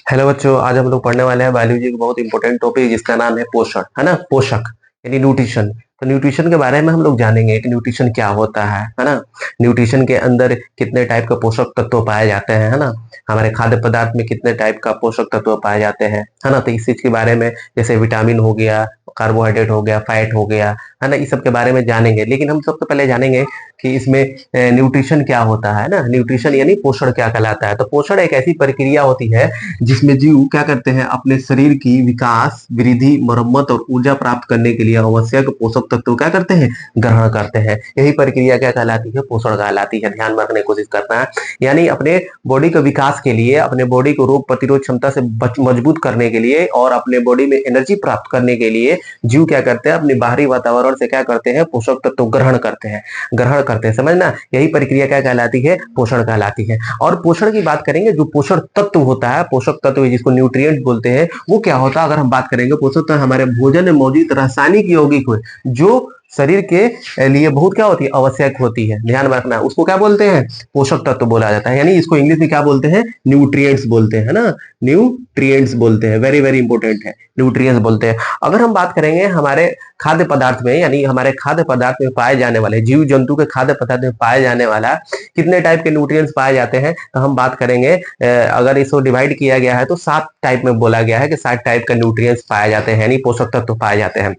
Hello बच्चों, आज हम लोग पढ़ने वाले हैं बायोलॉजी का बहुत इंपॉर्टेंट टॉपिक जिसका नाम है पोषण, है ना। पोषक यानी न्यूट्रिशन। तो न्यूट्रिशन के बारे में हम लोग जानेंगे कि न्यूट्रिशन क्या होता है ना। न्यूट्रिशन के अंदर कितने टाइप का पोषक तत्व पाए जाते हैं, है ना। हमारे खाद्य पदार्थ में कितने टाइप का पोषक तत्व पाए जाते हैं, है ना। तो इस चीज के बारे में जैसे विटामिन हो गया, कार्बोहाइड्रेट हो गया, फैट हो गया, है ना, इस सब के बारे में जानेंगे। लेकिन हम सबसे पहले जानेंगे कि इसमें न्यूट्रिशन क्या होता है ना। न्यूट्रिशन यानी पोषण क्या कहलाता है। तो पोषण एक ऐसी प्रक्रिया होती है जिसमें जीव क्या करते हैं, अपने शरीर की विकास, वृद्धि, मरम्मत और ऊर्जा प्राप्त करने के लिए आवश्यक पोषक तत्व क्या करते हैं, ग्रहण करते हैं। यही प्रक्रिया क्या कहलाती है, पोषण कहलाती है। ध्यान में रखने की कोशिश करना है। यानी अपने बॉडी के विकास के लिए, अपने बॉडी को रोग प्रतिरोध क्षमता से मजबूत करने के लिए और अपने बॉडी में एनर्जी प्राप्त करने के लिए जीव क्या करते हैं, अपने बाहरी वातावरण से क्या करते हैं, पोषक तत्व ग्रहण करते हैं। समझना, यही प्रक्रिया क्या कहलाती है, पोषण कहलाती है। और पोषण की बात करेंगे, जो पोषण तत्व होता है, पोषक तत्व जिसको न्यूट्रिएंट बोलते हैं, वो क्या होता है। अगर हम बात करेंगे, पोषक तत्व हमारे भोजन में मौजूद रासायनिक यौगिक जो शरीर के लिए बहुत क्या होती है, आवश्यक होती है। ध्यान में रखना, उसको क्या बोलते हैं, पोषक तत्व बोला जाता है। यानी इसको इंग्लिश में क्या बोलते हैं, न्यूट्रिएंट्स बोलते हैं ना। न्यूट्रिएंट्स बोलते हैं, वेरी वेरी इंपॉर्टेंट है, न्यूट्रिएंट्स बोलते हैं। अगर हम बात करेंगे हमारे खाद्य पदार्थ में, यानी हमारे खाद्य पदार्थ में पाए जाने वाले, जीव जंतु के खाद्य पदार्थ में पाए जाने वाला कितने टाइप के न्यूट्रिएंट्स पाए जाते हैं, तो हम बात करेंगे अगर इसको डिवाइड किया गया है तो 7 टाइप में बोला गया है कि 7 टाइप के न्यूट्रिएंट्स पाए जाते हैं, यानी पोषक तत्व पाए जाते हैं।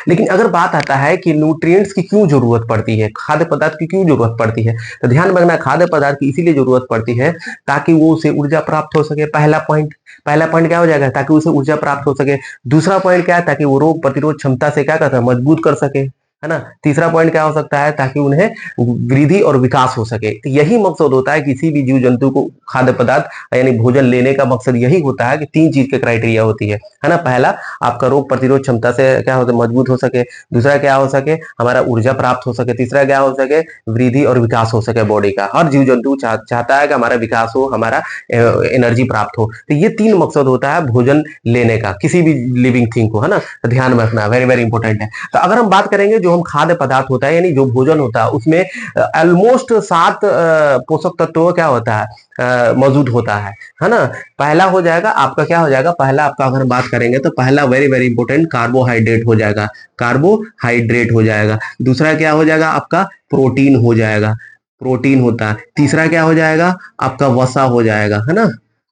लेकिन अगर बात आता है कि न्यूट्रिएंट्स की क्यों जरूरत पड़ती है, खाद्य पदार्थ की क्यों जरूरत पड़ती है, तो ध्यान रखना, खाद्य पदार्थ की इसीलिए जरूरत पड़ती है ताकि वो उसे ऊर्जा प्राप्त हो सके। पहला पॉइंट क्या हो जाएगा, ताकि उसे ऊर्जा प्राप्त हो सके। दूसरा पॉइंट क्या है, ताकि वो रोग प्रतिरोध क्षमता से क्या करता है, मजबूत कर सके, है ना। तीसरा पॉइंट क्या हो सकता है, ताकि उन्हें वृद्धि और विकास हो सके। तो यही मकसद होता है किसी भी जीव जंतु को खाद्य पदार्थ यानी भोजन लेने का मकसद यही होता है कि 3 चीज के क्राइटेरिया होती है ना। पहला, आपका रोग प्रतिरोध क्षमता से क्या होता है, मजबूत हो सके। दूसरा क्या हो सके, हमारा ऊर्जा प्राप्त हो सके। तीसरा क्या हो सके, वृद्धि और विकास हो सके बॉडी का। हर जीव जंतु चाहता है कि हमारा विकास हो, हमारा एनर्जी प्राप्त हो। तो ये 3 मकसद होता है भोजन लेने का किसी भी लिविंग थिंग को, है ना। तो ध्यान में रखना, वेरी वेरी इंपॉर्टेंट है। तो अगर हम बात करेंगे, जो हम खाद्य पदार्थ होता है यानी जो भोजन होता है, उसमें ऑलमोस्ट 7 पोषक तत्व क्या होता है, मौजूद होता है ना। पहला हो जाएगा आपका, क्या हो जाएगा, पहला आपका अगर बात करेंगे तो पहला वेरी वेरी इंपॉर्टेंट कार्बोहाइड्रेट हो जाएगा। कार्बोहाइड्रेट हो जाएगा। दूसरा क्या हो जाएगा आपका, प्रोटीन हो जाएगा, प्रोटीन होता है। तीसरा क्या हो जाएगा आपका, वसा हो जाएगा, है ना।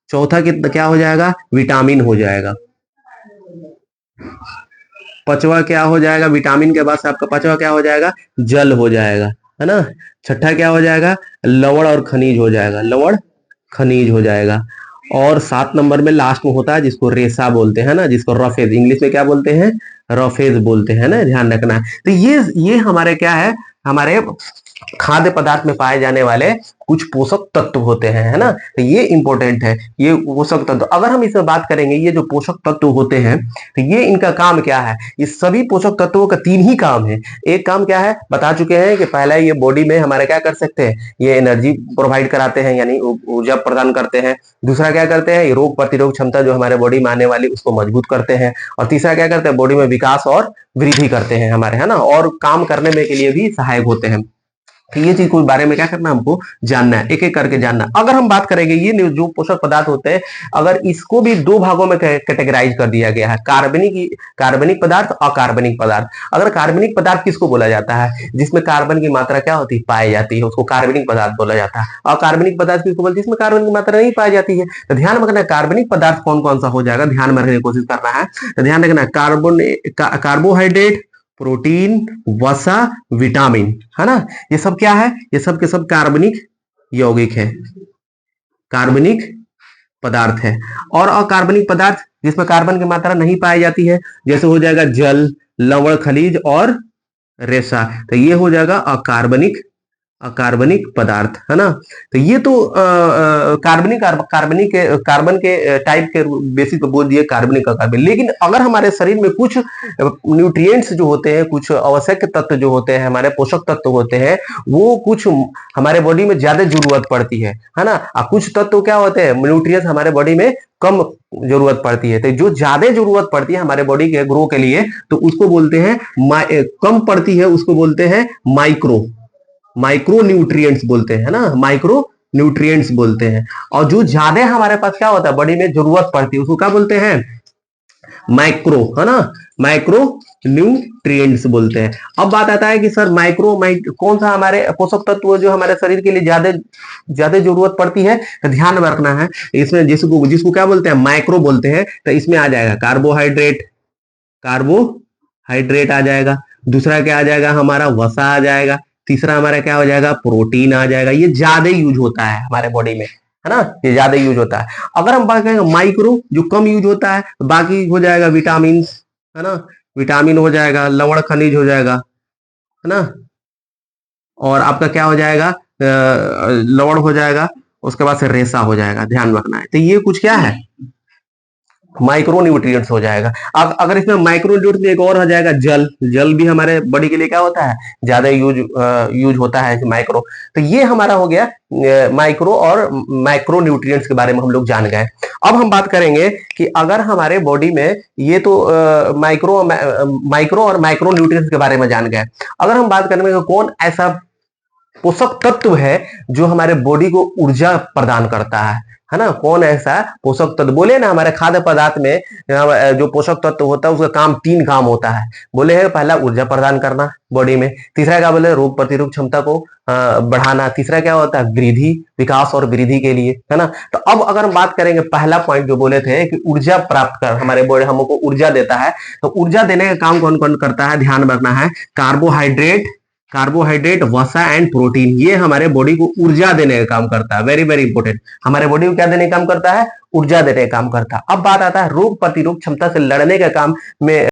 चौथा क्या हो जाएगा, विटामिन हो जाएगा। पांचवा क्या हो जाएगा, विटामिन के बाद से आपका पांचवा क्या हो जाएगा, जल हो जाएगा, है ना। छठा क्या हो जाएगा, लवण और खनिज हो जाएगा, लवण खनिज हो जाएगा। और 7 नंबर में लास्ट में होता है जिसको रेशा बोलते हैं ना, जिसको रफेज इंग्लिश में क्या बोलते हैं, रफेज बोलते हैं ना। ध्यान रखना है। तो ये हमारे क्या है, हमारे खाद्य पदार्थ में पाए जाने वाले कुछ पोषक तत्व होते हैं, है ना। तो ये इंपॉर्टेंट है, ये पोषक तत्व। अगर हम इसमें बात करेंगे, ये जो पोषक तत्व होते हैं, तो ये इनका काम क्या है। ये सभी पोषक तत्वों का 3 ही काम है। एक काम क्या है, बता चुके हैं कि पहला, ये बॉडी में हमारे क्या कर सकते हैं, ये एनर्जी प्रोवाइड कराते हैं, यानी ऊर्जा प्रदान करते हैं। दूसरा क्या करते हैं, ये रोग प्रतिरोध क्षमता जो हमारे बॉडी में आने वाली उसको मजबूत करते हैं। और तीसरा क्या करते हैं, बॉडी में विकास और वृद्धि करते हैं हमारे, है ना, और काम करने में के लिए भी सहायक होते हैं। तो ये चीज के बारे में क्या करना, हमको जानना है, एक एक करके जानना। अगर हम बात करेंगे, ये जो पोषक पदार्थ होते हैं, अगर इसको भी 2 भागों में कैटेगराइज कर दिया गया है, कार्बनिक पदार्थ, अकार्बनिक पदार्थ। अगर कार्बनिक पदार्थ किसको बोला जाता है, जिसमें कार्बन की मात्रा क्या होती है, पाई जाती है, उसको कार्बनिक पदार्थ बोला जाता है। अकार्बनिक पदार्थ किसको बोलते हैं, जिसमें कार्बन की मात्रा नहीं पाई जाती है। तो ध्यान रखना, कार्बनिक पदार्थ कौन कौन सा हो जाएगा, ध्यान में रखने की कोशिश करना है। तो ध्यान रखना, कार्बोहाइड्रेट, प्रोटीन, वसा, विटामिन, है ना। ये सब क्या है, ये सब के सब कार्बनिक यौगिक है, कार्बनिक पदार्थ है। और अकार्बनिक पदार्थ जिसमें कार्बन की मात्रा नहीं पाई जाती है, जैसे हो जाएगा जल, लवण खनिज और रेशा। तो ये हो जाएगा अकार्बनिक पदार्थ, है ना। तो ये तो कार्बन के टाइप के बेसिस पे बोल दिए, कार्बनिक अकार्बनिक। लेकिन अगर हमारे शरीर में कुछ न्यूट्रिएंट्स जो होते हैं, कुछ आवश्यक तत्व जो होते हैं, हमारे पोषक तत्व होते हैं, वो कुछ हमारे बॉडी में ज्यादा जरूरत पड़ती है ना। और कुछ तत्व क्या होते हैं, न्यूट्रिएंट्स हमारे बॉडी में कम जरूरत पड़ती है। तो जो ज्यादा जरूरत पड़ती है हमारे बॉडी के ग्रो के लिए, तो उसको बोलते हैं कम पड़ती है, उसको बोलते हैं माइक्रो न्यूट्रिएंट्स बोलते हैं ना, माइक्रो न्यूट्रिएंट्स बोलते हैं। और जो ज्यादा हमारे पास क्या होता है बॉडी में जरूरत पड़ती है उसको क्या बोलते हैं, माइक्रो, है ना, माइक्रो न्यूट्रिएंट्स बोलते हैं। अब बात आता है कि सर कौन सा हमारे पोषक तत्व जो हमारे शरीर के लिए ज्यादा ज्यादा जरूरत पड़ती है, तो ध्यान में रखना है इसमें जिसको जिसको क्या बोलते हैं, माइक्रो बोलते हैं। तो इसमें आ जाएगा कार्बोहाइड्रेट, कार्बोहाइड्रेट आ जाएगा। दूसरा क्या आ जाएगा हमारा, वसा आ जाएगा। तीसरा हमारा क्या हो जाएगा, प्रोटीन आ जाएगा। ये ज्यादा यूज होता है हमारे बॉडी में, है ना, ये ज्यादा यूज होता है। अगर हम बात करेंगे माइक्रो जो कम यूज होता है, तो बाकी हो जाएगा विटामिन, है ना, विटामिन हो जाएगा, लवण खनिज हो जाएगा, है ना, और आपका क्या हो जाएगा, लवण हो जाएगा, उसके बाद से रेशा हो जाएगा। ध्यान रखना है। तो ये कुछ क्या है, माइक्रो न्यूट्रिएंट्स हो जाएगा। अब अगर इसमें माइक्रो न्यूट्रिएंट्स एक और हो जाएगा जल। जल भी हमारे बॉडी के लिए क्या होता है, ज्यादा यूज होता है माइक्रो। तो ये हमारा हो गया माइक्रो और माइक्रो न्यूट्रिएंट्स के बारे में हम लोग जान गए। अब हम बात करेंगे कि अगर हमारे बॉडी में ये तो माइक्रो और माइक्रो न्यूट्रिएंट्स के बारे में जान गए। अगर हम बात करेंगे कौन ऐसा पोषक तत्व है जो हमारे बॉडी को ऊर्जा प्रदान करता है ना, कौन ऐसा पोषक तत्व, बोले ना हमारे खाद्य पदार्थ में जो पोषक तत्व होता है उसका काम 3 काम होता है। बोले है पहला ऊर्जा प्रदान करना बॉडी में, तीसरा क्या बोले रोग प्रतिरोधक क्षमता को बढ़ाना, तीसरा क्या होता है वृद्धि, विकास और वृद्धि के लिए, है ना। तो अब अगर हम बात करेंगे पहला पॉइंट जो बोले थे कि ऊर्जा प्राप्त कर, हमारे बॉडी हमको ऊर्जा देता है, तो ऊर्जा देने का काम कौन कौन करता है, ध्यान रखना है। कार्बोहाइड्रेट, वसा एंड प्रोटीन, ये हमारे बॉडी को ऊर्जा देने का काम करता है। वेरी वेरी इंपॉर्टेंट, हमारे बॉडी को क्या देने का काम करता है, ऊर्जा देने का काम करता है। अब बात आता है रोग प्रतिरोधक क्षमता से लड़ने का काम में